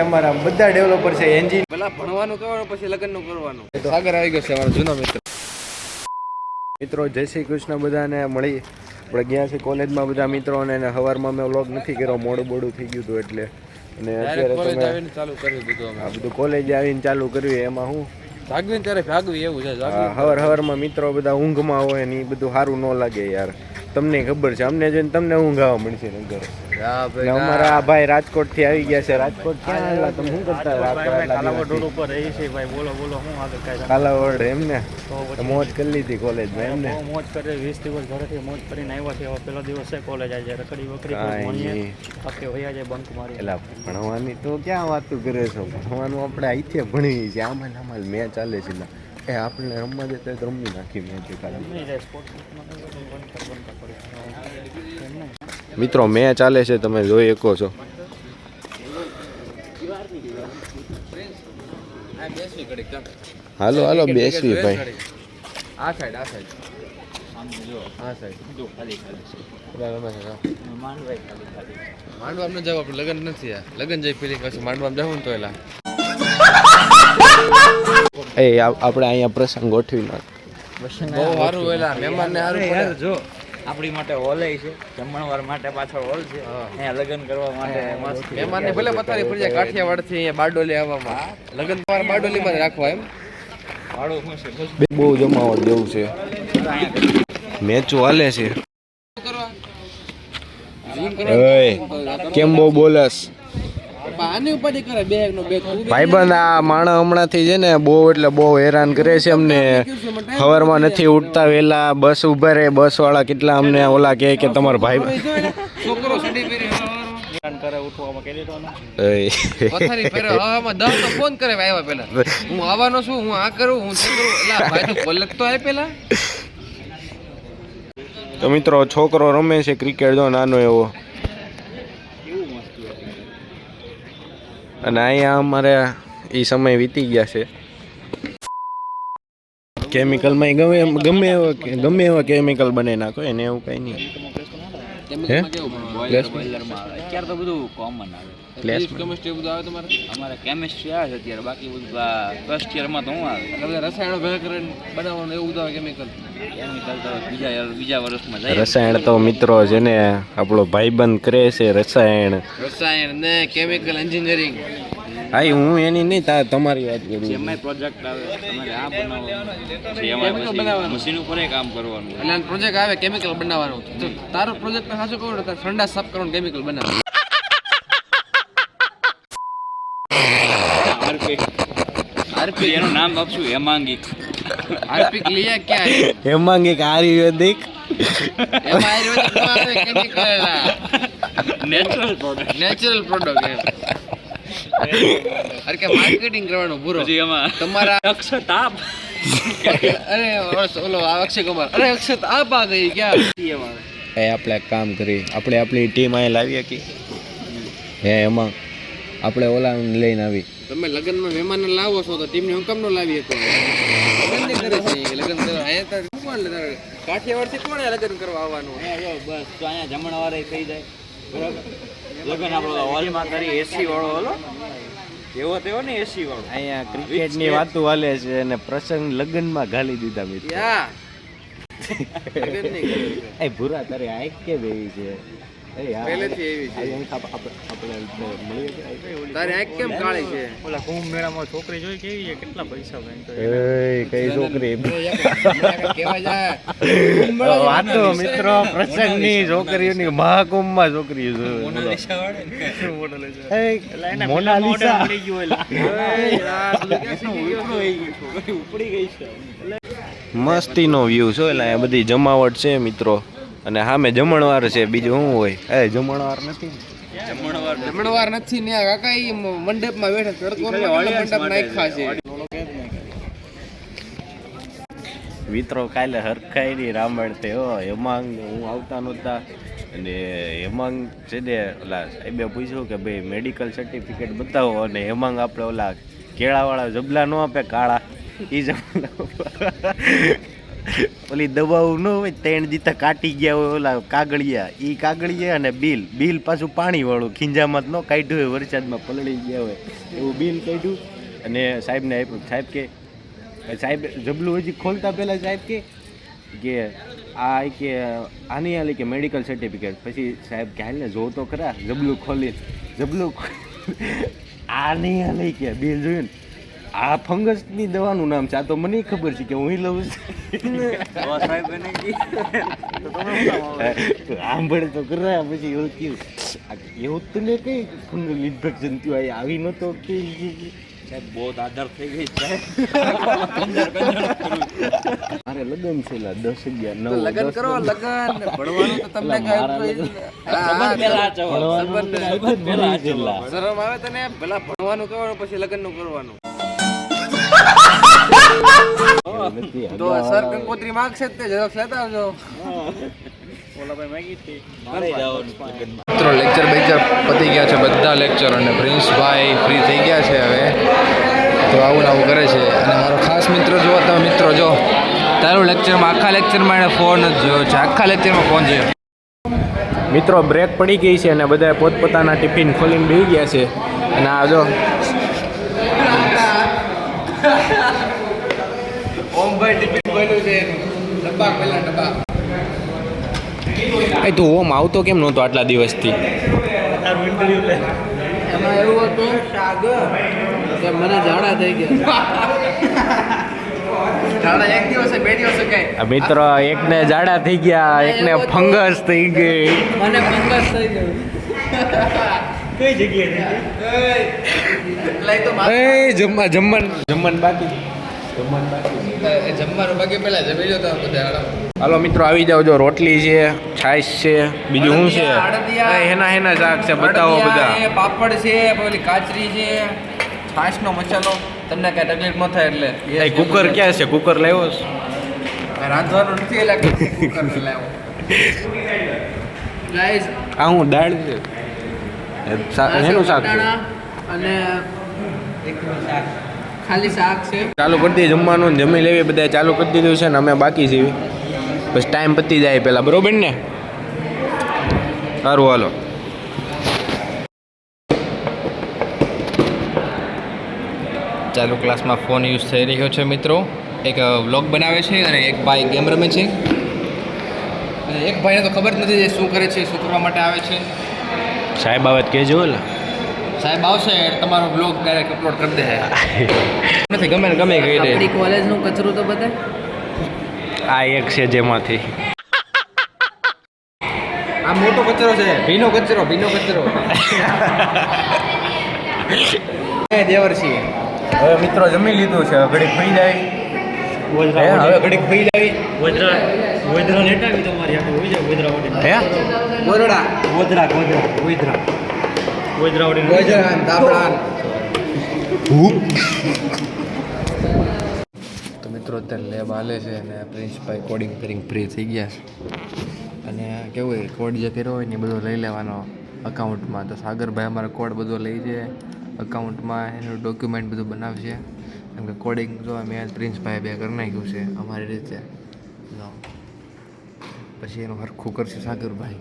અમારા બધા ડેવલપર છે એન્જિન પેલા ભણવાનું કરવાનું પછી લગ્નનું કરવાનું. સાગર આવી ગયો છે અમારો જૂનો મિત્ર. મિત્રો જય શ્રી કૃષ્ણ બધાને મળી આપણે ગયા છે કોલેજમાં બધા મિત્રોને સવારમાં મેં વ્લોગ નથી કર્યો મોડું થઈ ગયું હતું એટલે અને અત્યારે તમે ચાલુ કરી દીધું આ બધું કોલેજ આવીને ચાલુ કર્યું એમાં હું જાગવીને ત્યારે ભાગવી એવું છે. સવારમાં મિત્રો બધા ઊંઘમાં હોય ને એ બધું સારું ન લાગે યાર. તમને ખબર છે અમને જોઈને તમને ઊંઘ આવવા મળશે નગર. અમારા આ ભાઈ રાજકોટ થી આવી ગયા છે. રાજકોટ ક્યાં આવેલા તમે શું કરતા? કાલાવડ રોડ ઉપર રહી છે ભાઈ. બોલો શું આગળ કાંઈ કાલાવડ એમ ને મોજ કરી લીધી કોલેજમાં એમ ને? મોજ કરે 20 દિવસ ઘરેથી મોજ કરીને આવ્યા છે. હવે પેલો દિવસ છે કોલેજ આજે રખડી વખડી ભણીએ આખે વયા જાય બંક મારી. એટલે ભણવાની તો ક્યાં વાતું કરે છો? ભણવાનું આપણે અહીંથી ભણીએ છીએ. આમાં મેચ ચાલે છે એ આપણે રમવા જતા તો રમી નાખી મેચ. મિત્રો મેચ ચાલે છે તમે જોઈ શકો છો. હાલો બેસવી ભાઈ. આ સાઈડ માંડવા ન જાવ. આપણે લગ્ન નથી લગ્ન જઈ ફિલિંગ પછી માંડવામાં જવું ને તો એલા આપણે અહીંયા પ્રસંગ ગોઠવી નાખ. બહુ સારું એલા મહેમાનને સારું જો આપણી માટે હોલ છે, જમણવાર માટે પાછળ હોલ છે. અહીંયા લગ્ન કરવા માટે મસ્ત મહેમાનને ભલે પથારી ફરી જાય કાઠિયાવાડથી અહીંયા બારડોલી આવવામાં લગ્ન તમારે બારડોલીમાં જ રાખવા એમ. બહુ જમાવટ જેવું છે. મેચો હાલે છે. કેમ બહુ બોલસ ભાઈબંધ? આ માણસ હમણાંથી છે ને બહુ એટલે બહુ હેરાન કરે છે અમને. સવારમાં નથી ઉઠતા વહેલા, બસ ઉભા રહે બસ વાળા કેટલા અમને ઓલા કહે કે તમારો ભાઈ ફોન કરે આવ્યા પેલા હું આવવાનો છું, હું આ કરું હું તો આય પેલા. તો મિત્રો છોકરો રમે છે ક્રિકેટ જો નાનો એવો. અને અહીંયા અમારે એ સમય વીતી ગયા છે. કેમિકલમાં ગમે એવા કેમિકલ બનાવી નાખો એને એવું કઈ નહીં. અત્યારે તો બધું કોમન આવે. કેમિસ્ટ્રી બધું આવે તમારે? અમારે કેમિસ્ટ્રી આવે છે અત્યારે, બાકી બધું ફર્સ્ટ યરમાં તો હું આવે એટલે રસાયણો ભેગા કરીને બનાવવાનું એવું બધું કેમિકલ તો બીજા વર્ષમાં જાય. રસાયણ તો મિત્રો છે ને આપણો ભાઈબંધ કરે છે રસાયણ ને કેમિકલ એન્જિનિયરિંગ. હા હું એની નહીં તમારી વાત કરું. એમાં પ્રોજેક્ટ આવે તમારે આ બનાવવાનું, મશીન ઉપર કામ કરવાનું. એટલે પ્રોજેક્ટ આવે કેમિકલ બનાવવાનું. તારો પ્રોજેક્ટ સાચું કહું ને સંડાસ સાફ કરવાનું કેમિકલ બનાવવાનું. આરપી એનું નામ આપશું હેમાંગિક. આરપી लिया क्या है? હેમાંગિક આયુર્વેદિક. એમાં આયુર્વેદિક નો આવે કેમિકલ નેચરલ પ્રોડક્ટ અરે કે માર્કેટિંગ કરવાનું પૂરો. એમાં તમારા અક્ષતાપ અરે ઓલો અક્ષય કુમાર અરે અક્ષતાપ આ ગઈ ક્યાં આપણે એક કામ કરી આપણે આપણી ટીમ અહીં લાવીએ કે એમાં આપણે ઓલા લઈને આવી. તમે લગ્નમાં મહેમાન લાવો છો તો ટીમને હું કેમ ન લાવી શકો? લગ્ન નહીં કરે છે લગ્ન કરવા અહીંયા કોણ કાઠિયાવાડથી કોણ લગ્ન કરવા આવવાનું? બસ તો અહીંયા જમણવારે થઈ જાય બરાબર. લગ્ન આપણો હોલમાં કરી એસી વાળો હોલો એવો તેવો ને એસી વાળો. અહીંયા ક્રિકેટની વાતો હાલે છે અને પ્રસંગ લગ્નમાં ઘાલી દીધા મિત્રો. એ ભૂરા તારે આંખ કે બેવી છે પહેલેથી એવી છે. તારી આંખ કેમ કાળી છે? ઓલા કુંભ મેળામાં છોકરી જોઈ કેવી છે, કેટલા પૈસા કઈ છોકરી કેવા જાય વાતો મિત્રો પ્રસંગની છોકરીઓની મહાકુંભમાં છોકરીઓ મોનાલિસા ઉપડી ગઈ છે. મસ્તીનો વ્યૂ છે. એટલે આ બધી જમાવટ છે મિત્રો અને સામે જમણવાર છે. બીજું શું હોય? જમણવાર નથી ને કાકા ઈ મંડપમાં બેઠા તડકો મંડપ નાખ્યા છે. મિત્રો કાલે હરખાઈની રામણ તે હેમાંગ હું આવતા નહોતા અને હેમાંગ છે ને ઓલા સાહેબે પૂછ્યું કે ભાઈ મેડિકલ સર્ટિફિકેટ બતાવો અને હેમાંગ આપણે ઓલા કેળાવાળા જબલા ન આપે કાળા એ જબલા ઓલી દવાઓ ન હોય 3 દીતા કાટી ગયા હોય ઓલા કાગળિયા ઈ કાગળિયા અને બિલ પાછું પાણી વાળું ખીંજામાં જ ન કાઢ્યું હોય વરસાદમાં પલળી ગયા હોય એવું બિલ કાઢ્યું અને સાહેબને આપ્યું. સાહેબ જબલું હજી ખોલતા પહેલા સાહેબ કે આ કે આની આલી કે મેડિકલ સર્ટિફિકેટ. પછી સાહેબ કે હાલ ને જો તો ખરા જબલું ખોલી આની આલી કે બિલ જોયું ને આ ફંગસની દવાનું નામ છે. આ તો મને ખબર છે કે હું લઉં છું. સાંભળે તો કરા પછી એવું થયું એવું તને કઈ ફંગલ ઇન્ફેક્શન થયું આવી નતો બહુ આદર થઈ ગઈ છે. મારે લગન છે 10 11 9 લગન કરો લગન ભણવાનું તો તમને શરમ આવે તને પેલા ભણવાનું કરવાનું પછી લગન નું કરવાનું. તો સર કંકોત્રી માંગશે જ તે ઝેરોક્ષ લેતા આવજો. મિત્રો લેક્ચર પતી ગયા છે બધા લેક્ચર અને પ્રિન્સભાઈ ફ્રી થઈ ગયા છે હવે. તો આવું ને આવું કરે છે. અને મારો ખાસ મિત્ર જો તમે મિત્રો જો તારું લેક્ચરમાં આખા લેક્ચરમાં એને ફોન જ જોયો છે. આખા લેક્ચરમાં ફોન જોયો. મિત્રો બ્રેક પડી ગઈ છે અને બધા પોતપોતાના ટિફિન ખોલીને બેસી ગયા છે. અને આ જો ઓમભાઈ ટિફિન ખોલ્યું છે ડબ્બા પેલા ડબ્બા. એ તું ઓમ આવતો કેમ નહોતો આટલા દિવસથી? એમાં એવું હતું કે મને ઝાડા થઈ ગયા. ઝાડા એક દિવસે 2 દિવસે કઈ મિત્ર એકને જાડા થઈ ગયા એકને ફંગસ થઈ ગઈ. મને ફંગસ થઈ ગયું. કઈ જગ્યાએ જમવાનું બાકી જમવાનું બાકી પેલા જમી લો તમે બધા. હાલો મિત્રો આવી જાવ. જો રોટલી છે, છાશ છે, બીજું શું છે? હેના શાક છે બતાવો બધા. પાપડ છે, પેલી કાચરી છે, છાશનો મસાલો. તમને કઈ તકલીફ ન થાય એટલે. કુકર ક્યાં છે? કુકર લાવ્યો છે? રાંધવાનું નથી એટલે કુકર લાવ્યો. ગાઈસ આ હું દાળ છે. એનું શાક છે અને ખાલી શાક છે. ચાલુ કરી દઈએ જમવાનું. જમી લેવી બધા ચાલુ કરી દીધું છે ને અમે બાકી છીએ. બસ ટાઈમ પતી જાય પહેલાં, બરોબર ને? સારું હાલો. ચાલુ ક્લાસમાં ફોન યુઝ થઈ રહ્યો છે મિત્રો. એક વ્લોગ બનાવે છે અને એક ભાઈ ગેમ રમે છે. અને એક ભાઈને તો ખબર જ નથી એ શું કરે છે, શું કરવા માટે આવે છે. સાહેબ આવે તો કહેજો ને. સાહેબ આવશે તમારો બ્લોગ ડાયરેક્ટ અપલોડ કરી દે. નથી ગમે ને ગમે કહી દે. આપણી કોલેજનું કચરું તો બતાય. આ એક છે જેમાંથી આ મોટો કચરો છે, ભીનો કચરો. દેવરસિંહ હવે મિત્રો જમી લીધું છે. ઘડીક ખાઈ જાય. હવે ઘડીક ખાઈ જાય. ગોધરા લેટાવી તમારી આપણે હોય જાય ગોધરા વડે. હે ગોરડા ગોધરા વડે ગોજરાન તાપડાન. તો મિત્રો અત્યારે લેબ હાલે છે અને પ્રિન્સભાઈ કોડિંગ કરીને ફ્રી થઈ ગયા છે. અને કેવું હોય કોડ જે કર્યો હોય ને એ બધો લઈ લેવાનો અકાઉન્ટમાં. તો સાગરભાઈ અમારો કોડ બધો લઈ જાય અકાઉન્ટમાં, એનું ડોક્યુમેન્ટ બધું બનાવશે. કેમ કે કોડિંગ જો મેં પ્રિન્સભાઈ બે કરી નાખ્યું છે અમારી રીતે. પછી એનું હરખું કરશે સાગરભાઈ.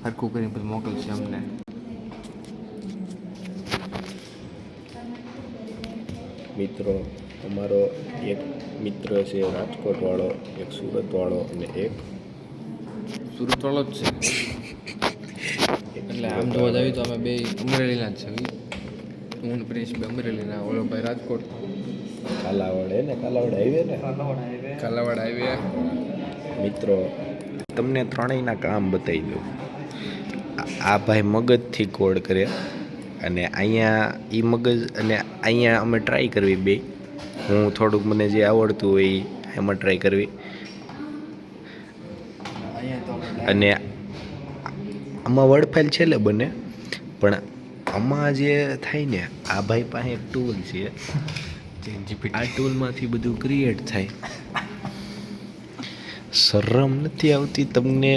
હરખું કરીને પછી મોકલશે અમને. મિત્રો અમારો એક મિત્ર છે રાજકોટ વાળો, એક સુરત વાળો અને એક સુરત વાળો જ છે. એટલે આમ જોવા જઈએ તો અમે બે અમરેલીના જ છે. હું પ્રિન્સ બે અમરેલીના, ઓલો ભાઈ રાજકોટ. કાલાવડ હે ને, કાલાવડ હાઈવે ને, કાલાવાડ હાઈવે. મિત્રો તમને ત્રણેયના કામ બતાવી દઉં. આ ભાઈ મગજથી કોડ કરે અને અહીંયા એ મગજ અને અહીંયા અમે ટ્રાય કરવી બે. હું થોડુંક મને જે આવડતું હોય એ એમાં ટ્રાય કરવી. અને આમાં વર્ડ છેલ્લે બને પણ આમાં જે થાય ને, આ ભાઈ પાસે એક ટૂલ છે. આ ટૂલમાંથી બધું ક્રિએટ થાય. શરમ નથી આવતી તમને?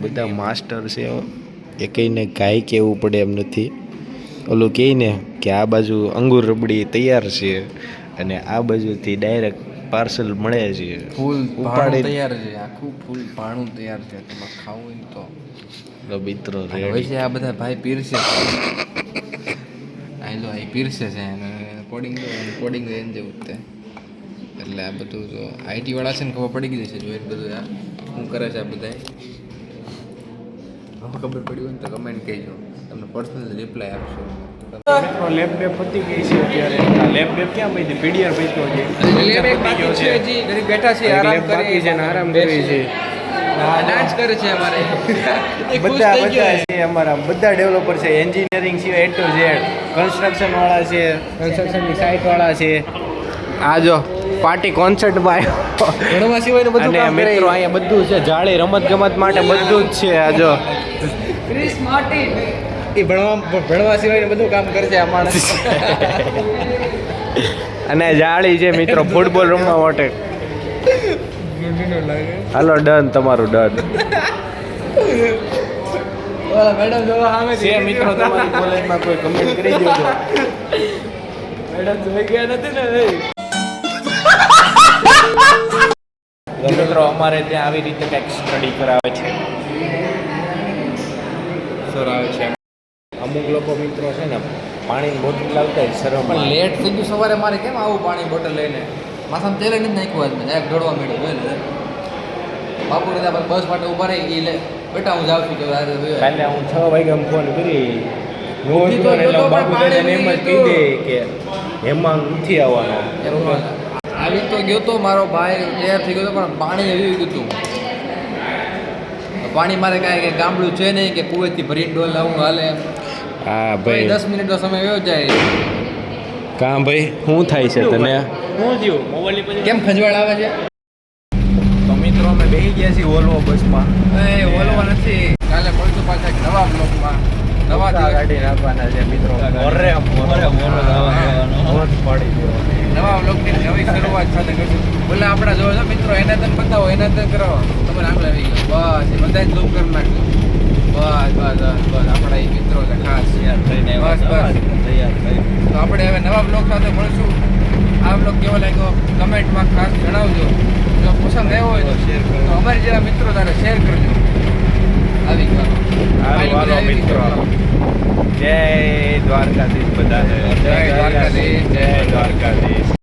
બધા માસ્ટર છે એ કહીને કાંઈ કહેવું પડે એમ નથી. ઓલું કહે ને કે આ બાજુ અંગૂર રબડી તૈયાર છે અને આ બાજુથી ડાયરેક્ટ પાર્સલ મળે છે ફૂલ ઉપાડી- ભાણું તૈયાર છે, આખું ફૂલ ભાણું તૈયાર છે. તમારે ખાવું હોય ને તો મિત્રો હોય છે. આ બધા ભાઈ પીરસે છે. અહીં જો અહીં પીરસે છે અને કોડિંગ એને જેવું જ તે. એટલે આ બધું તો આઈટી વાળા છે ને ખબર પડી ગઈ છે જોઈને બધું આ શું કરે છે આ બધા. હવે ખબર પડી હોય ને તો કમેન્ટ કહેજો, તમને પર્સનલ રિપ્લાય આપશો. મિત્રો લેબ બેબ પતી ગઈ છે અત્યારે. આ લેબ બેબ ક્યાં પડી? પીડીઆર પૈસો છે. બેઠા છે લેબ બાકી છે ને આરામ કરી છે. ડાન્સ કરે છે અમારે બધા છે અમારા બધા ડેવલપર છે. એન્જિનિયરિંગ સિવાય A to Z, કન્સ્ટ્રક્શન વાળા છે, કન્સ્ટ્રક્શનની સાઇટ વાળા છે. આ જો પાર્ટી કોન્સર્ટમાં ભણવા સિવાય બધું અને મિત્રો અહીંયા બધું છે. જાળી રમત ગમત માટે બધું જ છે. આ જો ક્રિસ માર્ટિન એ ભણવા સિવાય બધું કામ કરે છે આ માણસ. અને જાળી છે મિત્રો ફૂટબોલ રમવા માટે. હાલો ડન, તમારું ડન મેડમ જોવા સામે છે. મિત્રો તમારી કોલેજમાં કોઈ કમેન્ટ કરી દેજો. મેડમ જોઈ ગયા નથી ને. તો મિત્રો અમારે ત્યાં આવી રીતે કંઈક સ્ટડી કરાવે છે. સર આવે છે. અમુક લોકો મિત્રો છે ને પાણીની બોટલ લાવતા હોય શરમ. પણ લેટ થઈ ગયું સવારે મારે કેમ આવું પાણી બોટલ લઈને માથામાં તેલ નથી નાખ્યું આજ મેં એક દોડવા માંડ્યું જોઈ લે. બાપુ ને બસ માટે ઊભા રહી એ લે બેટા હું જાઉં છું કે કાલે હું 6 વાગ્યામાં ફોન કરી ઉઠી તો ગયો તો પણ બાપુદાદાને એમ જ પાણી કહી દે કે હેમાંગ નથી આવવાનો. આવી તો ગયો તો મારો ભાઈ તૈયાર થઈ ગયો તો પણ પાણી આવી ગયું હતું. પાણી મારે કાંઈ કે ગામડું છે નહીં કે કુવેથી ભરીને ડોલ લાવવું હાલે. હા ભાઈ 10 મિનિટનો સમય વયો જાય. કાં ભાઈ શું થાય છે તને? કેમ ખંજવાળ આવે છે? તો મિત્રો અમે બેસી ગયા છીએ વોલ્વો બસમાં. એ ઓલવા નથી. કાલે મળશું પાછા એક નવા બ્લોગમાં. નવા દિવસ કાઢી નાખવાના છે મિત્રો. મોજ પાડી દેવાની. નવા બ્લોગની નવી શરૂઆત સાથે કરશું. બોલે આપણા જોવો છો મિત્રો એને તને બતાવો એને તને કરાવો તમારે આંગળે આવી ગયો બસ એ બધા ઝૂમ કરી નાખજો. બસ આપણા એ મિત્રો છે ખાસ બસ તો આપણે હવે નવા બ્લોગ સાથે મળશું. આ બ્લોગ કેવો લાગ્યો કમેન્ટમાં ખાસ જણાવજો. જો પસંદ આવ્યો હોય તો શેર કરો. તો અમારી જેવા મિત્રો તારે શેર કરજો. આવી ગયો હાલો મિત્રો. જય દ્વારકાધીશ બધાને. જય દ્વારકાધીશ. જય દ્વારકાધીશ.